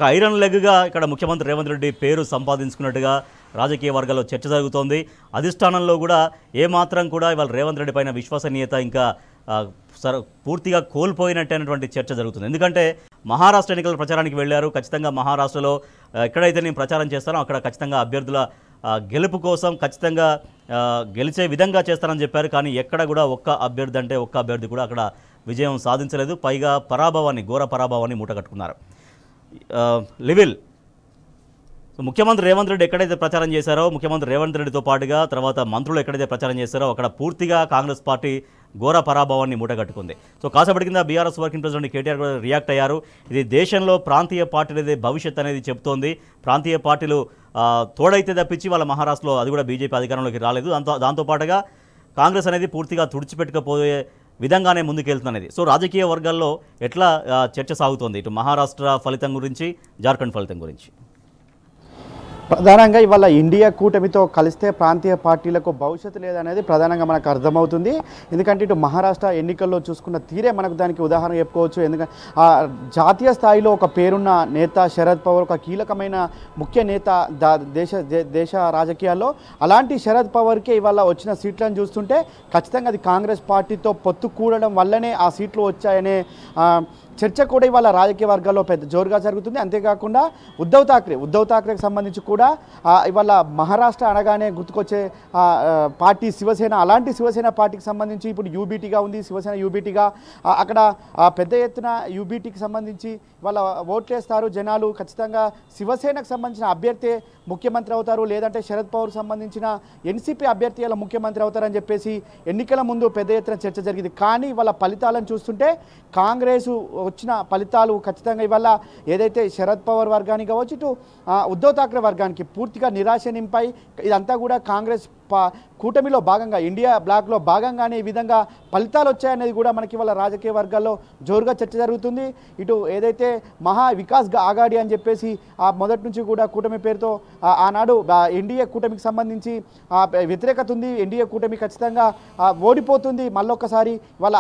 Iron లెగ్గా ఇక్కడ ముఖ్యమంత్రి రేవంత్ రెడ్డి పేరు సంపాదించుకున్నట్టుగా రాజకీయ వర్గాల్లో చర్చ జరుగుతోంది. అధిష్టానంలో కూడా ఏమాత్రం కూడా ఇవాళ రేవంత్ రెడ్డి పైన విశ్వసనీయత ఇంకా పూర్తిగా కోల్పోయినట్టేనటువంటి చర్చ జరుగుతుంది. ఎందుకంటే మహారాష్ట్ర ఎన్నికల ప్రచారానికి వెళ్ళారు. ఖచ్చితంగా మహారాష్ట్రలో ఎక్కడైతే నేను ప్రచారం చేస్తానో అక్కడ ఖచ్చితంగా అభ్యర్థుల గెలుపు కోసం ఖచ్చితంగా గెలిచే విధంగా చేస్తానని చెప్పారు. కానీ ఎక్కడ కూడా ఒక్క అభ్యర్థి కూడా అక్కడ విజయం సాధించలేదు. పైగా ఘోర పరాభవాన్ని మూటగట్టుకున్నారు. లెవెల్ ముఖ్యమంత్రి రేవంత్ రెడ్డి ఎక్కడైతే ప్రచారం చేశారో, ముఖ్యమంత్రి రేవంత్ రెడ్డితో పాటుగా తర్వాత మంత్రులు ఎక్కడైతే ప్రచారం చేశారో అక్కడ పూర్తిగా కాంగ్రెస్ పార్టీ ఘోర పరాభవాన్ని మూటగట్టుకుంది. కాసేపటి కింద బీఆర్ఎస్ వర్కింగ్ ప్రెసిడెంట్ కేటీఆర్ కూడా రియాక్ట్ అయ్యారు. ఇది దేశంలో ప్రాంతీయ పార్టీలదే భవిష్యత్ అనేది చెప్తోంది. ప్రాంతీయ పార్టీలు తోడైతే తప్పించి వాళ్ళ మహారాష్ట్రలో అది కూడా బీజేపీ అధికారంలోకి రాలేదు. దాంతోపాటుగా కాంగ్రెస్ అనేది పూర్తిగా తుడిచిపెట్టుకపోయే విధంగానే ముందుకెళ్తున్నది. రాజకీయ వర్గాల్లో ఎట్లా చర్చ సాగుతోంది ఇటు మహారాష్ట్ర ఫలితం గురించి, జార్ఖండ్ ఫలితం గురించి? ప్రధానంగా ఇవాళ ఇండియా కూటమితో కలిస్తే ప్రాంతీయ పార్టీలకు భవిష్యత్తు లేదనేది ప్రధానంగా మనకు అర్థమవుతుంది. ఎందుకంటే ఇటు మహారాష్ట్ర ఎన్నికల్లో చూసుకున్న తీరే మనకు దానికి ఉదాహరణ చెప్పుకోవచ్చు. ఎందుకంటే జాతీయ స్థాయిలో ఒక పేరున్న నేత శరద్ పవార్, ఒక కీలకమైన ముఖ్య నేత దేశ రాజకీయాల్లో, అలాంటి శరద్ పవార్కే ఇవాళ వచ్చిన సీట్లను చూస్తుంటే ఖచ్చితంగా అది కాంగ్రెస్ పార్టీతో పొత్తు కూడడం వల్లనే ఆ సీట్లు వచ్చాయనే చర్చ కూడా ఇవాళ రాజకీయ వర్గాల్లో పెద్ద జోరుగా జరుగుతుంది. అంతేకాకుండా ఉద్ధవ్ ఠాక్రేకి సంబంధించి కూడా ఇవాళ మహారాష్ట్ర అనగానే గుర్తుకొచ్చే పార్టీ శివసేన. అలాంటి శివసేన పార్టీకి సంబంధించి ఇప్పుడు యూబీటీగా ఉంది, శివసేన యూబీటీగా. అక్కడ పెద్ద ఎత్తున యూబీటీకి సంబంధించి ఇవాళ ఓట్లేస్తారు జనాలు. ఖచ్చితంగా శివసేనకు సంబంధించిన అభ్యర్థి ముఖ్యమంత్రి అవుతారు, లేదంటే శరద్ పవార్కు సంబంధించిన ఎన్సీపీ అభ్యర్థి ఇలా ముఖ్యమంత్రి అవుతారని చెప్పేసి ఎన్నికల ముందు పెద్ద ఎత్తున చర్చ జరిగింది. కానీ ఇవాళ ఫలితాలను చూస్తుంటే కాంగ్రెస్ వచ్చిన ఫలితాలు ఖచ్చితంగా ఇవాళ ఏదైతే శరద్ పవార్ వర్గానికి కావచ్చు, ఇటు ఉద్ధవ్ ఠాక్రే వర్గానికి పూర్తిగా నిరాశ నింపాయి. ఇదంతా కూడా కాంగ్రెస్ కూటమిలో భాగంగా, ఇండియా బ్లాక్లో భాగంగానే ఈ విధంగా ఫలితాలు వచ్చాయనేది కూడా మనకి వాళ్ళ రాజకీయ వర్గాల్లో జోరుగా చర్చ జరుగుతుంది. ఇటు ఏదైతే మహా వికాస్ ఆఘాడి అని చెప్పేసి మొదటి నుంచి కూడా కూటమి పేరుతో ఆనాడు ఎన్డీఏ కూటమికి సంబంధించి వ్యతిరేకత ఉంది. ఎన్డీఏ కూటమి ఖచ్చితంగా ఓడిపోతుంది మళ్ళొక్కసారి. వాళ్ళ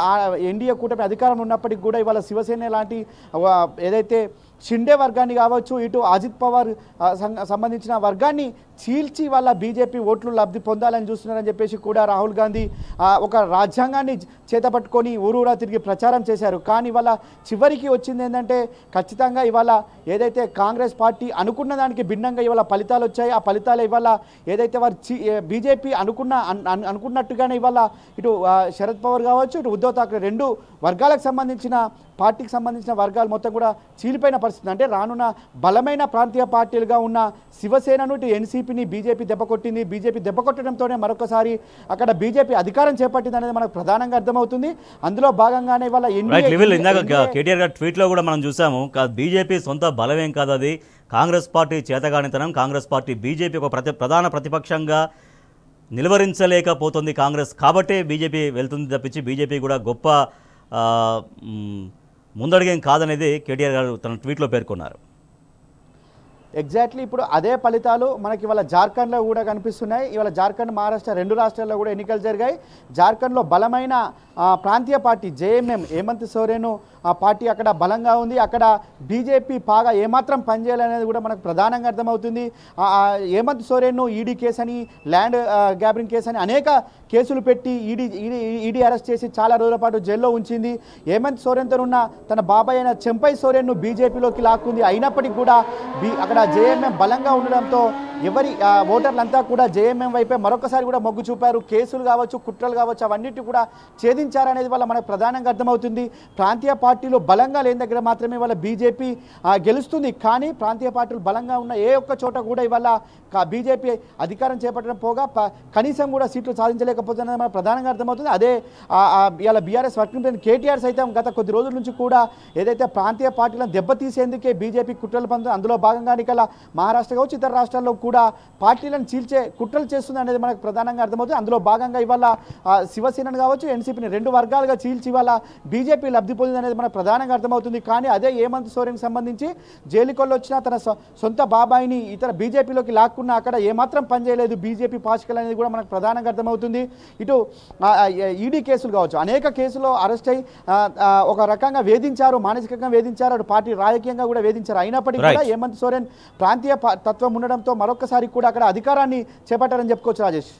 ఎన్డీఏ కూటమి అధికారం ఉన్నప్పటికీ కూడా ఇవాళ శివసేన లాంటి ఏదైతే షిండే వర్గాన్ని కావచ్చు, ఇటు అజిత్ పవార్ సంబంధించిన వర్గాన్ని చీల్చి వాళ్ళ బీజేపీ ఓట్లు లబ్ధి పొందాలని చూస్తున్నారని చెప్పేసి కూడా రాహుల్ గాంధీ ఒక రాజ్యాంగాన్ని చేతపట్టుకొని ఊరూరా తిరిగి ప్రచారం చేశారు. కానీ ఇవాళ చివరికి వచ్చింది ఏంటంటే ఖచ్చితంగా ఇవాళ ఏదైతే కాంగ్రెస్ పార్టీ అనుకున్న దానికి భిన్నంగా ఇవాళ ఫలితాలు వచ్చాయి. ఆ ఫలితాలు ఇవాళ ఏదైతే వారు బీజేపీ అనుకున్నట్టుగానే ఇవాళ ఇటు శరద్ పవార్ కావచ్చు, ఇటు ఉద్ధవ్ ఠాక్రే రెండు వర్గాలకు సంబంధించిన పార్టీకి సంబంధించిన వర్గాలు మొత్తం కూడా చీలిపోయిన పరిస్థితి. అంటే రానున్న బలమైన ప్రాంతీయ పార్టీలుగా ఉన్న శివసేనను, ఇటు ఎన్సీపీని బీజేపీ దెబ్బకొట్టింది. బీజేపీ దెబ్బకొట్టడంతోనే మరొకసారి అక్కడ బీజేపీ అధికారం చేపట్టింది అనేది మనకు ప్రధానంగా అర్థమవుతుంది. అందులో భాగంగానే ఇవాళ కేటీఆర్ గారి ట్వీట్లో కూడా మనం చూసాము, బీజేపీ సొంత బలమేం కాదు, అది కాంగ్రెస్ పార్టీ చేతగానితనం. కాంగ్రెస్ పార్టీ బీజేపీ ఒక ప్రధాన ప్రతిపక్షంగా నిలువరించలేకపోతుంది కాంగ్రెస్, కాబట్టే బీజేపీ వెళ్తుంది తప్పించి బీజేపీ కూడా గొప్ప ముందడుగేం కాదనేది కేటీఆర్ గారు తన ట్వీట్లో పేర్కొన్నారు. ఎగ్జాక్ట్లీ ఇప్పుడు అదే ఫలితాలు మనకి ఇవాళ జార్ఖండ్లో కూడా కనిపిస్తున్నాయి. ఇవాళ జార్ఖండ్, మహారాష్ట్ర రెండు రాష్ట్రాల్లో కూడా ఎన్నికలు జరిగాయి. జార్ఖండ్లో బలమైన ప్రాంతీయ party JMM, Hemant Soren party అక్కడ బలంగా ఉంది. అక్కడ బీజేపీ బాగా ఏమాత్రం పనిచేయాలనేది కూడా మనకు ప్రధానంగా అర్థమవుతుంది. హేమంత్ సోరెన్ను ఈడీ కేసు అని, ల్యాండ్ గ్యాబరింగ్ కేసు అని అనేక కేసులు పెట్టి ఈడీ అరెస్ట్ చేసి చాలా రోజుల పాటు జైల్లో ఉంచింది. హేమంత్ సోరెన్తో ఉన్న తన బాబాయ్ అయిన చెంపై సోరెన్ను బీజేపీలోకి లాక్కుంది. అయినప్పటికీ కూడా అక్కడ జేఎంఎం బలంగా ఉండడంతో ఎవరి ఓటర్లంతా కూడా జేఎంఎం వైపే మరొకసారి కూడా మొగ్గు చూపారు. కేసులు కావచ్చు, కుట్రలు కావచ్చు, అవన్నిటి కూడా ఛేదించారనేది వల్ల మనకు ప్రధానంగా అర్థమవుతుంది. ప్రాంతీయ పార్టీలు బలంగా లేని దగ్గర మాత్రమే వాళ్ళ బీజేపీ గెలుస్తుంది. కానీ ప్రాంతీయ పార్టీలు బలంగా ఉన్న ఏ ఒక్క చోట కూడా ఇవాళ బీజేపీ అధికారం చేపట్టడం పోగా కనీసం కూడా సీట్లు సాధించలేకపోతున్నది మనకు ప్రధానంగా అర్థమవుతుంది. అదే ఇవాళ బీఆర్ఎస్ వర్కింగ్ ప్రెసిడెంట్ కేటీఆర్ సైతం గత కొద్ది రోజుల నుంచి కూడా ఏదైతే ప్రాంతీయ పార్టీలను దెబ్బతీసేందుకే బీజేపీ కుట్రలు పొందుతుంది. అందులో భాగంగా మహారాష్ట్ర కావచ్చు, ఇతర రాష్ట్రాల్లో కూడా కూడా పార్టీలను చీల్చే కుట్రలు చేస్తుంది అనేది మనకు ప్రధానంగా అర్థమవుతుంది. అందులో భాగంగా ఇవాళ శివసేనను కావచ్చు ఎన్సీపీని 2 వర్గాలుగా చీల్చి ఇవాళ బీజేపీ లబ్ధి పొందింది అనేది మనకు ప్రధానంగా అర్థమవుతుంది. కానీ అదే హేమంత్ సోరెన్కి సంబంధించి జైలుకొల్లు వచ్చిన తన సొంత బాబాయిని ఇతర బీజేపీలోకి లాక్కున్న అక్కడ ఏమాత్రం పనిచేయలేదు బీజేపీ పాచికలు అనేది కూడా మనకు ప్రధానంగా అర్థమవుతుంది. ఇటు ఈడీ కేసులు కావచ్చు, అనేక కేసులో అరెస్ట్ అయ్యి ఒక రకంగా వేధించారు, మానసికంగా వేధించారు, అటు పార్టీ రాజకీయంగా కూడా వేధించారు. అయినప్పటికీ కూడా హేమంత్ సోరెన్ ప్రాంతీయ తత్వం ఉండడంతో మరొకసారి కూడా అక్కడ అధికారాన్ని చేపట్టారని చెప్పుకోవచ్చు రాజేష్.